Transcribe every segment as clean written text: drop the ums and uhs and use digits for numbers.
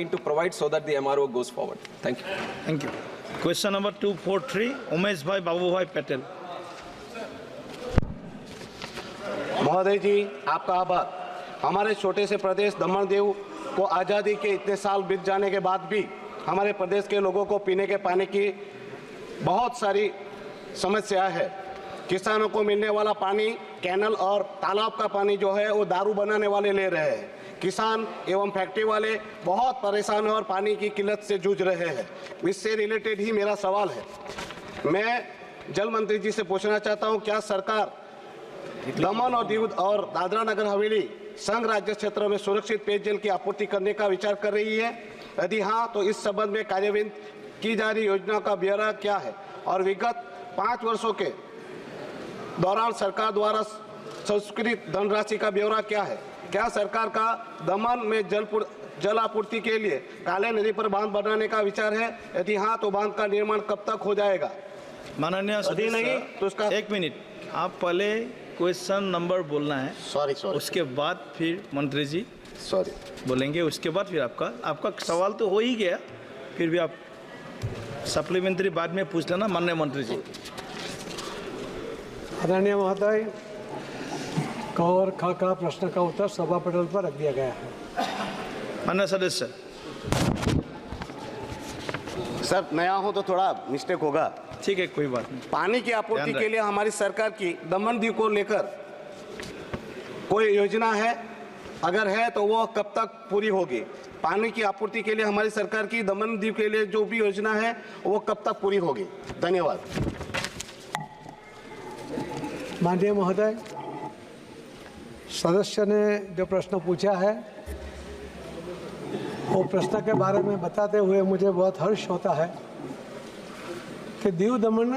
to provide so that the MRO goes forward. Thank you. Thank you. Question number 243, Umesh Bhai Babu Bhai Patel. महोदय जी, आपका आभार। हमारे छोटे से प्रदेश दमन दीव को आज़ादी के इतने साल बीत जाने के बाद भी हमारे प्रदेश के लोगों को पीने के पानी की बहुत सारी समस्या है। किसानों को मिलने वाला पानी कैनल और तालाब का पानी जो है वो दारू बनाने वाले ले रहे हैं। किसान एवं फैक्ट्री वाले बहुत परेशान हैं और पानी की किल्लत से जूझ रहे हैं। इससे रिलेटेड ही मेरा सवाल है। मैं जल मंत्री जी से पूछना चाहता हूं, क्या सरकार दमन और दीव और दादरा नगर हवेली संघ राज्य क्षेत्र में सुरक्षित पेयजल की आपूर्ति करने का विचार कर रही है? यदि हाँ, तो इस संबंध में कार्यान्वित की जा रही योजना का ब्यौरा क्या है और विगत 5 वर्षों के दौरान सरकार द्वारा संस्कृत धनराशि का ब्यौरा क्या है? क्या सरकार का दमन में जल आपूर्ति के लिए काले नदी पर बांध बनाने का विचार है? यदि हाँ, तो बांध का निर्माण कब तक हो जाएगा? माननीय यदि नहीं तो उसका एक मिनट, आप पहले क्वेश्चन नंबर बोलना है। सॉरी उसके बाद फिर मंत्री जी सॉरी बोलेंगे, उसके बाद फिर आपका सवाल तो हो ही गया, फिर भी आप सप्लीमेंट्री बाद में पूछ लेना माननीय मंत्री जी। आदरणीय महोदय, क और ख का प्रश्न का उत्तर सभा पटल पर रख दिया गया है। माननीय सदस्य। सर, नया हो तो थोड़ा मिस्टेक होगा। ठीक है, कोई बात नहीं। पानी की आपूर्ति के लिए हमारी सरकार की दमन दीव को लेकर कोई योजना है? अगर है तो वो कब तक पूरी होगी? पानी की आपूर्ति के लिए हमारी सरकार की दमन दीव के लिए जो भी योजना है वो कब तक पूरी होगी? धन्यवाद। माननीय महोदय, सदस्य ने जो प्रश्न पूछा है वो प्रश्न के बारे में बताते हुए मुझे बहुत हर्ष होता है कि दीव दमन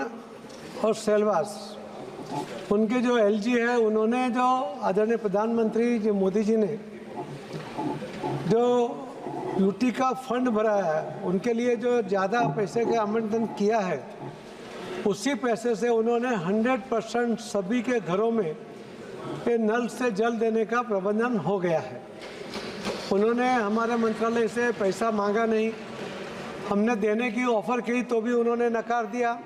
और सेल्वास उनके जो एलजी है, उन्होंने जो आदरणीय प्रधानमंत्री जी मोदी जी ने जो यूटी का फंड भरा है, उनके लिए जो ज़्यादा पैसे का आवंटन किया है, उसी पैसे से उन्होंने 100% सभी के घरों में ये नल से जल देने का प्रबंधन हो गया है। उन्होंने हमारे मंत्रालय से पैसा मांगा नहीं, हमने देने की ऑफ़र की तो भी उन्होंने नकार दिया।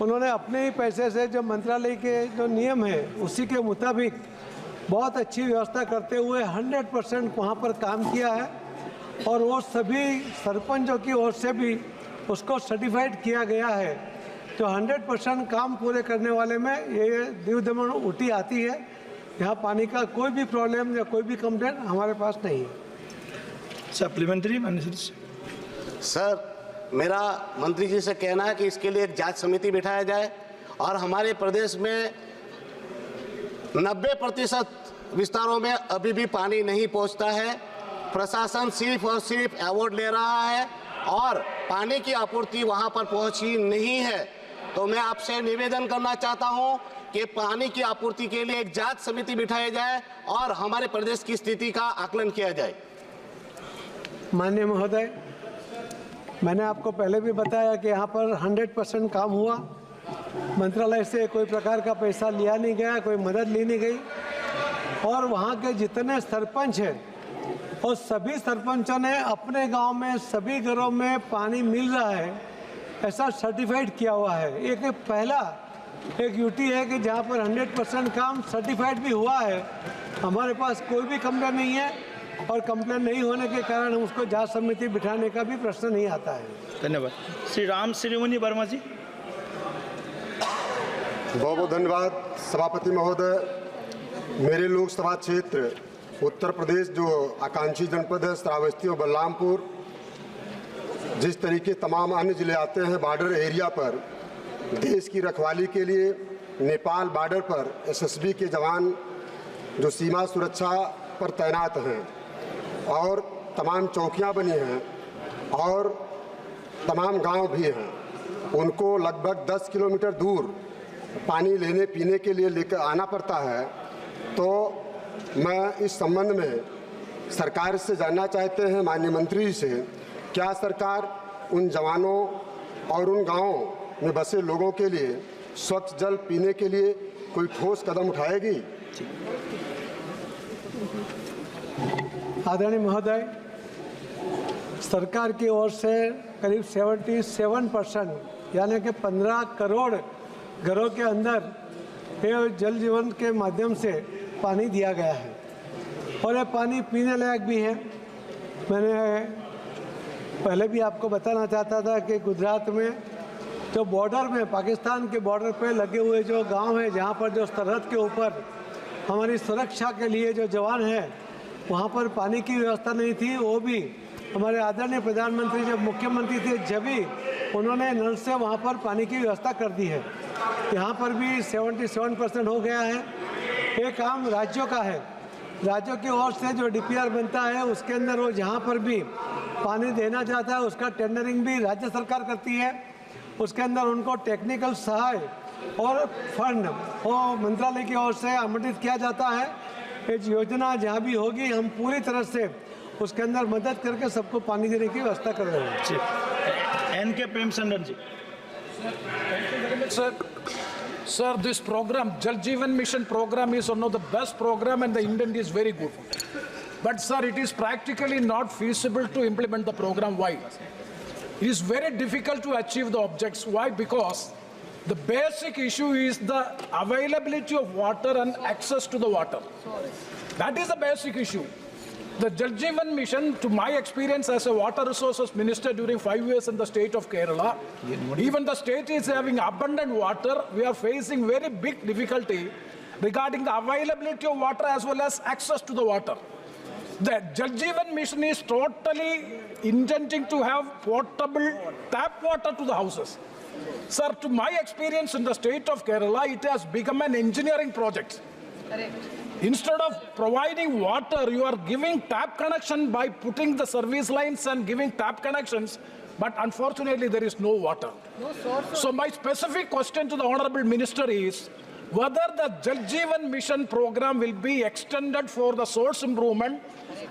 उन्होंने अपने ही पैसे से जो मंत्रालय के जो नियम है उसी के मुताबिक बहुत अच्छी व्यवस्था करते हुए 100% वहाँ पर काम किया है और वो सभी सरपंचों की ओर से भी उसको सर्टिफाइड किया गया है। जो 100% काम पूरे करने वाले में ये दीव दमन ऊटी आती है। यहाँ पानी का कोई भी प्रॉब्लम या कोई भी कंप्लेंट हमारे पास नहीं है। सप्लीमेंट्री माननीय सर, मेरा मंत्री जी से कहना है कि इसके लिए एक जांच समिति बिठाया जाए और हमारे प्रदेश में 90% विस्तारों में अभी भी पानी नहीं पहुंचता है। प्रशासन सिर्फ और सिर्फ अवार्ड ले रहा है और पानी की आपूर्ति वहां पर पहुंची नहीं है। तो मैं आपसे निवेदन करना चाहता हूं कि पानी की आपूर्ति के लिए एक जांच समिति बिठाई जाए और हमारे प्रदेश की स्थिति का आकलन किया जाए। माननीय महोदय, मैंने आपको पहले भी बताया कि यहाँ पर 100% काम हुआ। मंत्रालय से कोई प्रकार का पैसा लिया नहीं गया, कोई मदद ली नहीं गई और वहाँ के जितने सरपंच हैं और सभी सरपंचों ने अपने गांव में सभी घरों में पानी मिल रहा है ऐसा सर्टिफाइड किया हुआ है। एक पहला एक यूटी है कि जहाँ पर 100% काम सर्टिफाइड भी हुआ है। हमारे पास कोई भी कंप्लेन नहीं है और कंप्लेन नहीं होने के कारण हम उसको जांच समिति बिठाने का भी प्रश्न नहीं आता है। धन्यवाद। श्री राम श्रीमुनि वर्मा जी। बहुत बहुत धन्यवाद सभापति महोदय। मेरे लोकसभा क्षेत्र उत्तर प्रदेश जो आकांक्षी जनपद है श्रावस्ती और बलरामपुर, जिस तरीके तमाम अन्य जिले आते हैं बॉर्डर एरिया पर देश की रखवाली के लिए, नेपाल बॉर्डर पर एसएसबी के जवान जो सीमा सुरक्षा पर तैनात हैं और तमाम चौकियां बनी हैं और तमाम गांव भी हैं, उनको लगभग 10 किलोमीटर दूर पानी लेने पीने के लिए लेकर आना पड़ता है। तो मैं इस संबंध में सरकार से जानना चाहते हैं माननीय मंत्री जी से, क्या सरकार उन जवानों और उन गांवों में बसे लोगों के लिए स्वच्छ जल पीने के लिए कोई ठोस कदम उठाएगी? आदरणीय महोदय, सरकार की ओर से करीब 77% यानी कि 15 करोड़ घरों के अंदर ये जल जीवन के माध्यम से पानी दिया गया है और ये पानी पीने लायक भी है। मैंने पहले भी आपको बताना चाहता था कि गुजरात में जो बॉर्डर में पाकिस्तान के बॉर्डर पे लगे हुए जो गांव हैं, जहां पर जो सरहद के ऊपर हमारी सुरक्षा के लिए जो जवान हैं, वहां पर पानी की व्यवस्था नहीं थी। वो भी हमारे आदरणीय प्रधानमंत्री जब मुख्यमंत्री थे जब भी उन्होंने नल से वहां पर पानी की व्यवस्था कर दी है। यहाँ पर भी 77% हो गया है। ये काम राज्यों का है। राज्यों की ओर से जो DPR बनता है उसके अंदर वो जहाँ पर भी पानी देना चाहता है उसका टेंडरिंग भी राज्य सरकार करती है। उसके अंदर उनको टेक्निकल सहाय और फंड वो मंत्रालय की ओर से आवंटित किया जाता है। ये योजना जहाँ भी होगी हम पूरी तरह से उसके अंदर मदद करके सबको पानी देने की व्यवस्था कर रहे हैं। NK Premachandran ji. Sir, this program, Jal Jeevan Mission program is one of the best program and the intent is very good. But sir, it is practically not feasible to implement the program. Why? It is very difficult to achieve the objects. Why? Because the basic issue is the availability of water and access to the water. That is the basic issue. The Jal Jeevan Mission, to my experience as a water resources minister during 5 years in the state of Kerala, even the state is having abundant water. We are facing very big difficulty regarding the availability of water as well as access to the water. The Jal Jeevan Mission is totally intending to have potable tap water to the houses. Sir, to my experience in the state of Kerala, it has become an engineering project. Correct. Instead of providing water, you are giving tap connection by putting the service lines and giving tap connections, but unfortunately there is no water. No source. So my specific question to the Honorable Minister is, whether the Jal Jeevan Mission program will be extended for the source improvement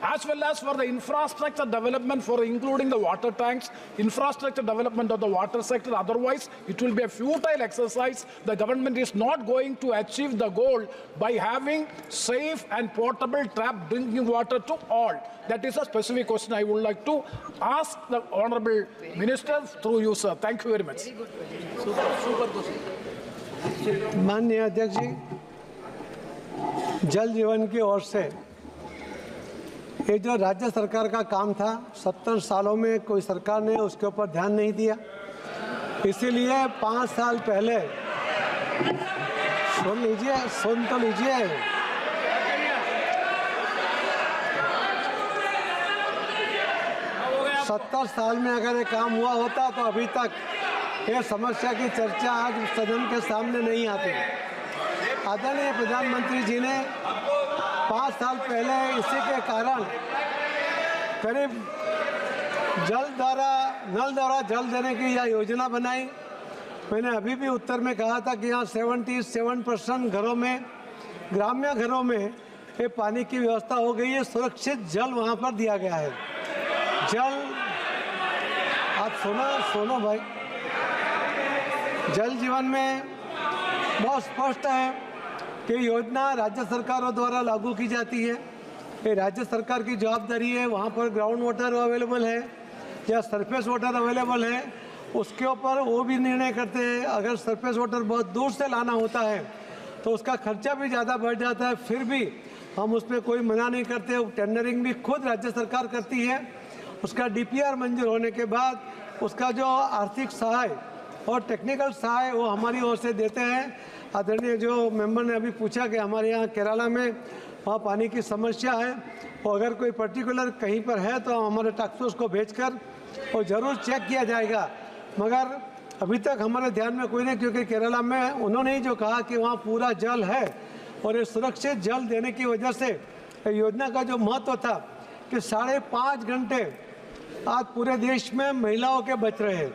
as well as for the infrastructure development for including the water tanks, infrastructure development of the water sector. Otherwise, it will be a futile exercise. The government is not going to achieve the goal by having safe and portable tap drinking water to all. That is a specific question I would like to ask the Honorable Minister through you, sir. Thank you very much. super question. माननीय अध्यक्ष जी, जल जीवन की ओर से ये जो राज्य सरकार का काम था 70 सालों में कोई सरकार ने उसके ऊपर ध्यान नहीं दिया। इसीलिए 5 साल पहले सुन तो लीजिए 70 साल में अगर ये काम हुआ होता तो अभी तक ये समस्या की चर्चा आज सदन के सामने नहीं आती। आदरणीय प्रधानमंत्री जी ने 5 साल पहले इसी के कारण करीब नल द्वारा जल देने की यह योजना बनाई। मैंने अभी भी उत्तर में कहा था कि यहाँ 77% घरों में, ग्राम्य घरों में ये पानी की व्यवस्था हो गई है। सुरक्षित जल वहाँ पर दिया गया है। जल आप सुनो भाई, जल जीवन में बहुत स्पष्ट है कि योजना राज्य सरकारों द्वारा लागू की जाती है। ये राज्य सरकार की जवाबदारी है। वहाँ पर ग्राउंड वाटर अवेलेबल है या सरफेस वाटर अवेलेबल है, उसके ऊपर वो भी निर्णय करते हैं। अगर सरफेस वाटर बहुत दूर से लाना होता है तो उसका खर्चा भी ज़्यादा बढ़ जाता है, फिर भी हम उसमें कोई मना नहीं करते। टेंडरिंग भी खुद राज्य सरकार करती है। उसका DPR मंजूर होने के बाद उसका जो आर्थिक सहाय और टेक्निकल सहाय वो हमारी ओर से देते हैं। आदरणीय जो मेंबर ने अभी पूछा कि हमारे यहाँ केरला में वहाँ पानी की समस्या है, और अगर कोई पर्टिकुलर कहीं पर है तो हमारे टास्क फोर्स को भेजकर वो ज़रूर चेक किया जाएगा। मगर अभी तक हमारे ध्यान में कोई नहीं, क्योंकि केरला में उन्होंने ही जो कहा कि वहाँ पूरा जल है और ये सुरक्षित जल देने की वजह से योजना का जो महत्व था कि 5.5 घंटे आज पूरे देश में महिलाओं के बच रहे हैं।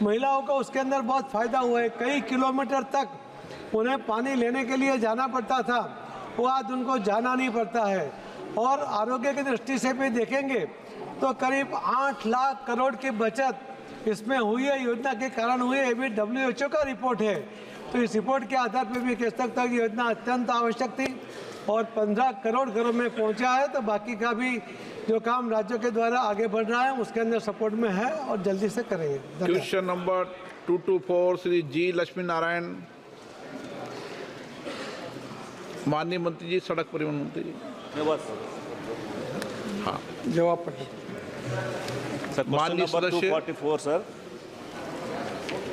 महिलाओं को उसके अंदर बहुत फ़ायदा हुआ है। कई किलोमीटर तक उन्हें पानी लेने के लिए जाना पड़ता था, वो आज उनको जाना नहीं पड़ता है। और आरोग्य की दृष्टि से भी देखेंगे तो करीब 8 लाख करोड़ की बचत इसमें हुई है, योजना के कारण हुई है। ये भी WHO का रिपोर्ट है। तो इस रिपोर्ट के आधार पर भी कह सकता हूँ कि योजना अत्यंत आवश्यक थी। और 15 करोड़ घरों में पहुंचा है, तो बाकी का भी जो काम राज्यों के द्वारा आगे बढ़ रहा है उसके अंदर सपोर्ट में है और जल्दी से करेंगे। धन्यवाद। क्वेश्चन नंबर 224 श्री जी लक्ष्मी नारायण। माननीय मंत्री जी, सड़क परिवहन मंत्री जी। हाँ, जवाब पढ़िए। माननीय सदस्य। 244 sir.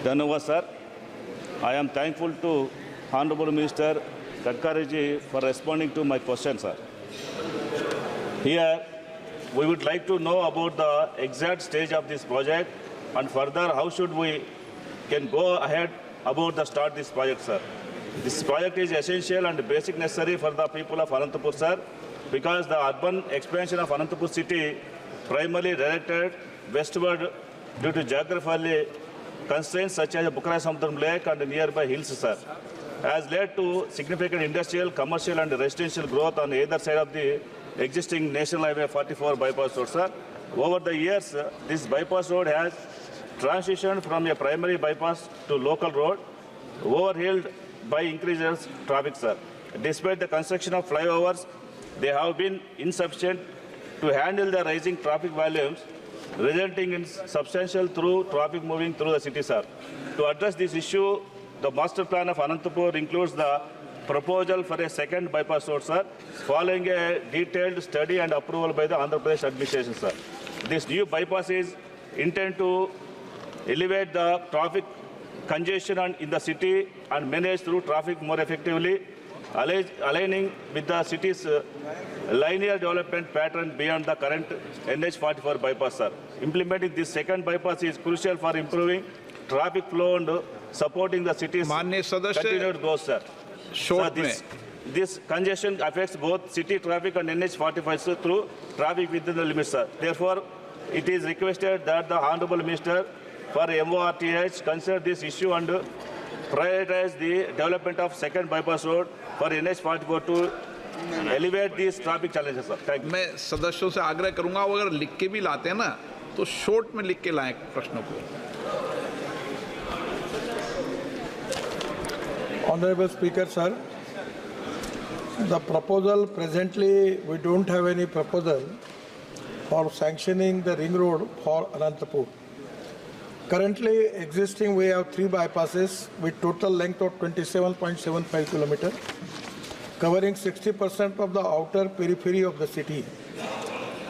Dhanawad sir. I am thankful to Honorable Minister Gadkari ji for responding to my question, sir. Here we would like to know about the exact stage of this project and further how should we can go ahead about the start this project, sir. This project is essential and basic necessary for the people of Anantapur, sir, because the urban expansion of Anantapur city primarily directed westward due to geographical constraints such as Bukhara Samudram Lake and nearby hills, sir, has led to significant industrial, commercial and residential growth on either side of the existing National Highway 44 bypass road, sir. Over the years, this bypass road has transitioned from a primary bypass to local road, overhauled by increased traffic, sir. Despite the construction of flyovers, they have been insufficient to handle the rising traffic volumes, resulting in substantial through traffic moving through the city, sir. To address this issue, the master plan of Anantapur includes the proposal for a second bypass road, sir, following a detailed study and approval by the Andhra Pradesh administration, sir. This new bypass is intended to elevate the traffic congestion in the city and manage through traffic more effectively, aligning with the city's linear development pattern beyond the current NH44 bypass, sir. Implementing this second bypass is crucial for improving traffic flow and supporting the city's माननीय सदस्य, continued growth, sir. short Sir, this congestion affects both city traffic and NH45 sir, through traffic within the limits, sir. Therefore, it is requested that the Honorable Minister for MORTH consider this issue and prioritize the development of second bypass road for NH44 to elevate these traffic challenges, sir. Thank you. मैं सदस्यों से आग्रह करूंगा, वो अगर लिख के भी लाते हैं ना तो शॉर्ट में लिख के लाएं प्रश्नों को। Honorable Speaker, sir, the proposal presently, we don't have any proposal for sanctioning the ring road for Anantapur. Currently existing, we have 3 bypasses with total length of 27.75 kilometers, covering 60% of the outer periphery of the city.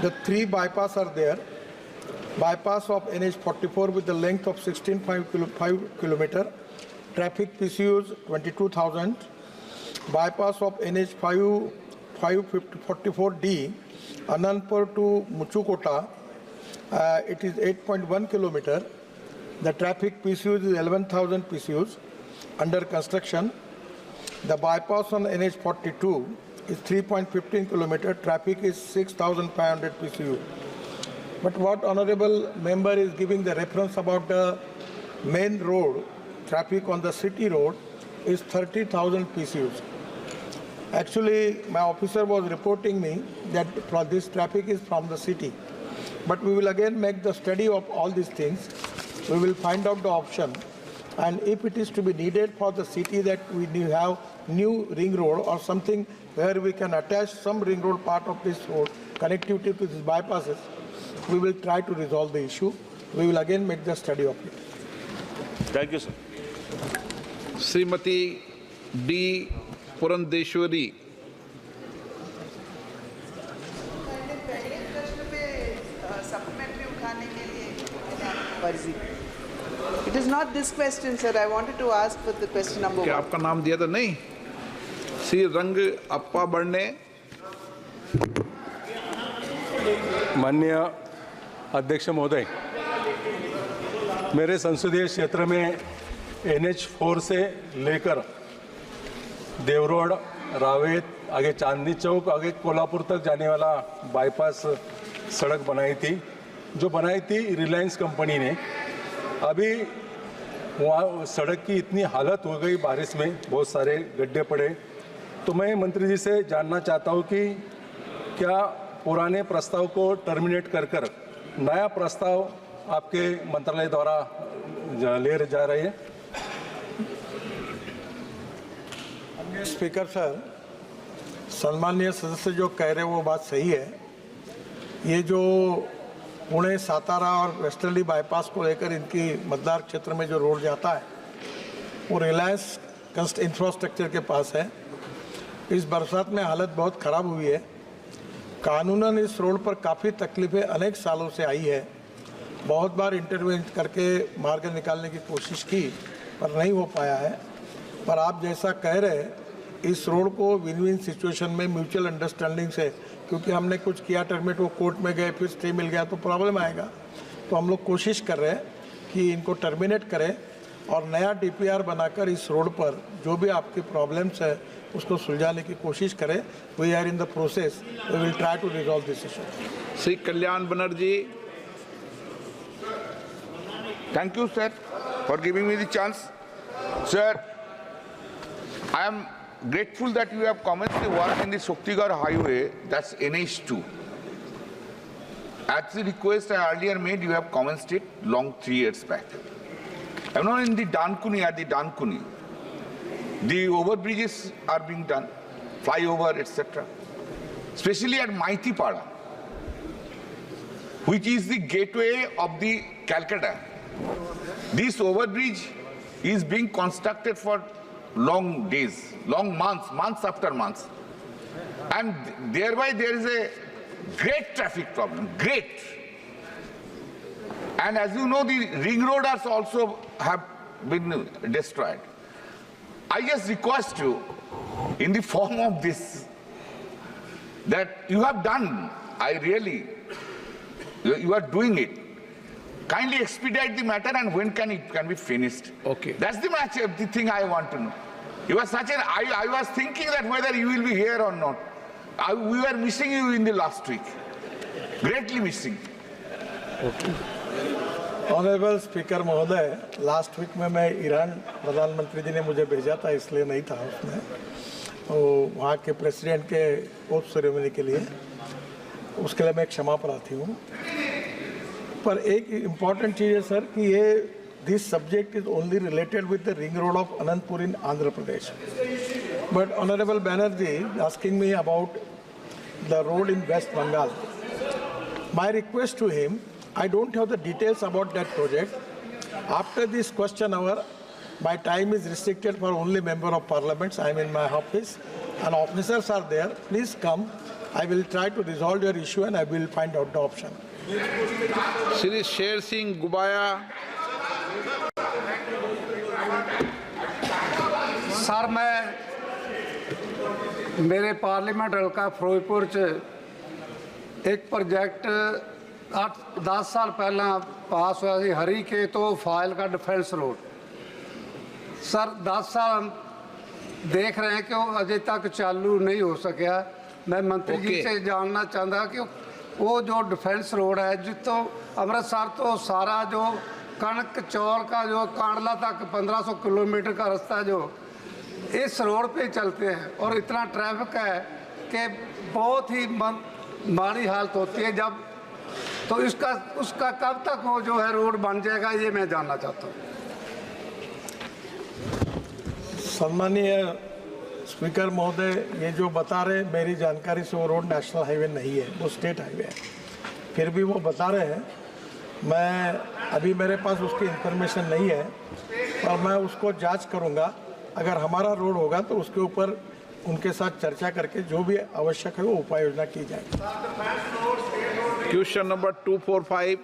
The 3 bypasses are there. Bypass of NH44 with the length of 16.5 kilometers, traffic PCUs 22,000. Bypass of NH544D, Anandpur to Muchukota, it is 8.1 kilometers. The traffic PCUs is 11,000 PCUs under construction. The bypass on NH42 is 3.15 kilometers. Traffic is 6,500 PCU. But what honorable member is giving the reference about the main road, traffic on the city road is 30,000 PCUs. Actually, my officer was reporting me that this traffic is from the city. But we will again make the study of all these things. We will find out the option. And if it is to be needed for the city that we have new ring road or something where we can attach some ring road part of this road, connectivity to these bypasses, we will try to resolve the issue. We will again make the study of it. Thank you, sir. Shrimati D Purandeswari. It is not this question, sir. I wanted to ask for the question number 1. क्या आपका नाम दिया था? नहीं। श्री रंग अप्पा बढ़ने। माननीय अध्यक्ष महोदय, मेरे संसदीय क्षेत्र में NH4 से लेकर देवरोड, रावेत, आगे चांदनी चौक, आगे कोल्हापुर तक जाने वाला बाईपास सड़क बनाई थी, जो बनाई थी रिलायंस कंपनी ने। अभी वहाँ सड़क की इतनी हालत हो गई, बारिश में बहुत सारे गड्ढे पड़े। तो मैं मंत्री जी से जानना चाहता हूँ कि क्या पुराने प्रस्ताव को टर्मिनेट कर नया प्रस्ताव आपके मंत्रालय द्वारा ले जा रहे हैं? Speaker sir, सम्मानीय सदस्य जो कह रहे हैं वो बात सही है। ये जो पुणे सातारा और वेस्टर्ली बाईपास को लेकर इनकी मतदार क्षेत्र में जो रोड जाता है वो रिलायंस इंफ्रास्ट्रक्चर के पास है। इस बरसात में हालत बहुत ख़राब हुई है। कानूनन इस रोड पर काफ़ी तकलीफें अनेक सालों से आई है। बहुत बार इंटरवेंट करके मार्ग निकालने की कोशिश की पर नहीं हो पाया है। पर आप जैसा कह रहे हैं, इस रोड को विन विन सिचुएशन में म्यूचुअल अंडरस्टैंडिंग से, क्योंकि हमने कुछ किया टर्मिनेट, वो कोर्ट में गए, फिर स्टे मिल गया तो प्रॉब्लम आएगा। तो हम लोग कोशिश कर रहे हैं कि इनको टर्मिनेट करें और नया DPR बनाकर इस रोड पर जो भी आपकी प्रॉब्लम्स है उसको सुलझाने की कोशिश करें। We are in the process, we will try to resolve this issue. Shri Kalyan Banerjee. Thank you, sir, for giving me the chance. Sir, I am grateful that you have commenced the work in the Shaktigarh Highway, that's NH2. At the request I earlier made, you have commenced it long 3 years back. I'm now in the Dankuni, at the Dankuni. The overbridges are being done, flyover, etc. Especially at Maitipada, which is the gateway of the Calcutta. This overbridge is being constructed for long days, long months, months after months. And thereby there is a great traffic problem, great. And as you know, the ring roads also have been destroyed. I just request you, in the form of this, that you have done, you are doing it. Kindly expedite the matter, and when can it be finished? Okay. That's the thing I want to know. You are I was thinking that whether you will be here or not. We were missing you in the last week. Greatly missing. Okay. Honourable speaker महोदय, last week में मैं Iran प्रधानमंत्री जी ने मुझे भेजा था, इसलिए नहीं था उसमें, तो वहाँ के प्रेसिडेंट के ओथ सेरेमनी के लिए, उसके लिए मैं क्षमा प्रार्थी हूँ। पर एक इम्पॉर्टेंट चीज़ है सर कि ये this subject is only related with the ring road of Anantapur in Andhra Pradesh, but honourable Banerjee asking me about the road in West Bengal. My request to him, I don't have the details about that project. After this question hour, my time is restricted for only member of parliaments. I am in my office and officers are there. Please come. I will try to resolve your issue and I will find out the option. Shri Sher Singh गुबाया। Sir, मैं मेरे parliament हल्का फिरोजपुर एक project 8-10 साल पहला पास हुआ सी हरी के तो file का डिफेंस रोड। सर 10 साल हम देख रहे हैं कि वो अजय तक चालू नहीं हो सका। मैं मंत्री जी से जानना चाहता कि वो जो डिफेंस रोड है जितो अमृतसर तो सारा जो कणक चौल का जो कांडला तक 1500 किलोमीटर का रास्ता जो इस रोड पे चलते हैं और इतना ट्रैफिक है कि बहुत ही माड़ी हालत होती है। जब तो उसका कब तक वो जो है रोड बन जाएगा, ये मैं जानना चाहता हूँ। सम्मानीय स्पीकर महोदय, ये जो बता रहे, मेरी जानकारी से वो रोड नेशनल हाईवे नहीं है, वो स्टेट हाईवे है। फिर भी वो बता रहे हैं, मैं अभी मेरे पास उसकी इंफॉर्मेशन नहीं है और मैं उसको जांच करूँगा। अगर हमारा रोड होगा तो उसके ऊपर उनके साथ चर्चा करके जो भी आवश्यक है वो उपाय योजना की जाएगी। Question number 245.